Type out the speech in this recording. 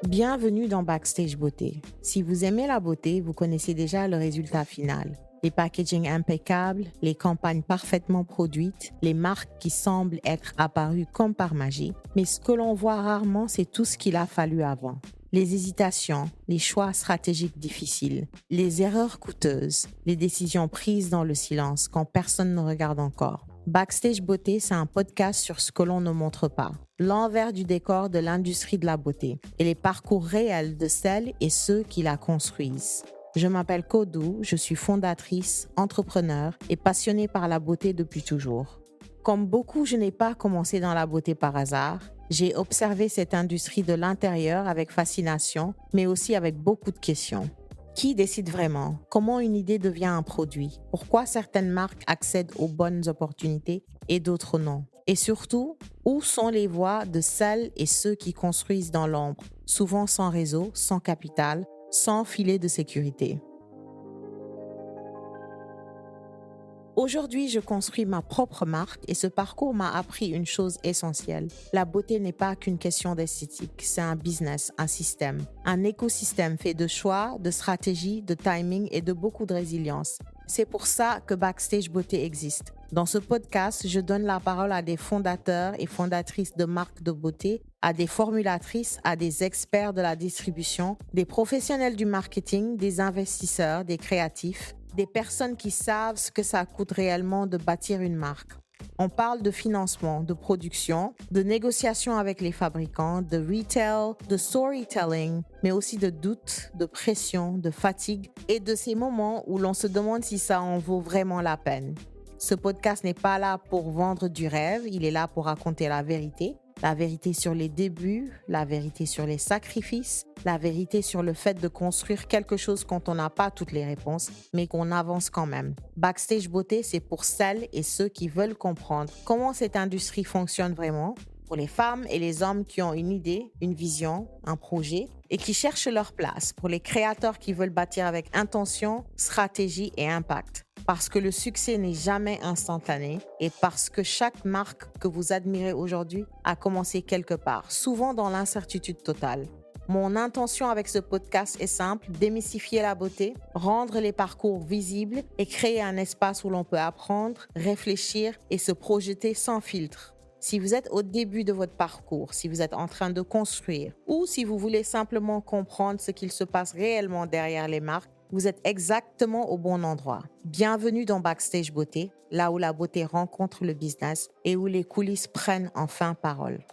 Bienvenue dans Backstage Beauté. Si vous aimez la beauté, vous connaissez déjà le résultat final. Les packaging impeccables, les campagnes parfaitement produites, les marques qui semblent être apparues comme par magie. Mais ce que l'on voit rarement, c'est tout ce qu'il a fallu avant. Les hésitations, les choix stratégiques difficiles, les erreurs coûteuses, les décisions prises dans le silence quand personne ne regarde encore. Backstage Beauté, c'est un podcast sur ce que l'on ne montre pas, l'envers du décor de l'industrie de la beauté et les parcours réels de celles et ceux qui la construisent. Je m'appelle Kodou, je suis fondatrice, entrepreneur et passionnée par la beauté depuis toujours. Comme beaucoup, je n'ai pas commencé dans la beauté par hasard. J'ai observé cette industrie de l'intérieur avec fascination, mais aussi avec beaucoup de questions. Qui décide vraiment? Comment une idée devient un produit? Pourquoi certaines marques accèdent aux bonnes opportunités et d'autres non? Et surtout, où sont les voix de celles et ceux qui construisent dans l'ombre, souvent sans réseau, sans capital, sans filet de sécurité? Aujourd'hui, je construis ma propre marque et ce parcours m'a appris une chose essentielle. La beauté n'est pas qu'une question d'esthétique, c'est un business, un système, un écosystème fait de choix, de stratégies, de timing et de beaucoup de résilience. C'est pour ça que Backstage Beauté existe. Dans ce podcast, je donne la parole à des fondateurs et fondatrices de marques de beauté, à des formulatrices, à des experts de la distribution, des professionnels du marketing, des investisseurs, des créatifs, des personnes qui savent ce que ça coûte réellement de bâtir une marque. On parle de financement, de production, de négociation avec les fabricants, de retail, de storytelling, mais aussi de doutes, de pression, de fatigue et de ces moments où l'on se demande si ça en vaut vraiment la peine. Ce podcast n'est pas là pour vendre du rêve, il est là pour raconter la vérité. La vérité sur les débuts, la vérité sur les sacrifices, la vérité sur le fait de construire quelque chose quand on n'a pas toutes les réponses, mais qu'on avance quand même. Backstage Beauté, c'est pour celles et ceux qui veulent comprendre comment cette industrie fonctionne vraiment, pour les femmes et les hommes qui ont une idée, une vision, un projet et qui cherchent leur place, pour les créateurs qui veulent bâtir avec intention, stratégie et impact. Parce que le succès n'est jamais instantané et parce que chaque marque que vous admirez aujourd'hui a commencé quelque part, souvent dans l'incertitude totale. Mon intention avec ce podcast est simple, démystifier la beauté, rendre les parcours visibles et créer un espace où l'on peut apprendre, réfléchir et se projeter sans filtre. Si vous êtes au début de votre parcours, si vous êtes en train de construire ou si vous voulez simplement comprendre ce qu'il se passe réellement derrière les marques, vous êtes exactement au bon endroit. Bienvenue dans Backstage Beauté, là où la beauté rencontre le business et où les coulisses prennent enfin parole.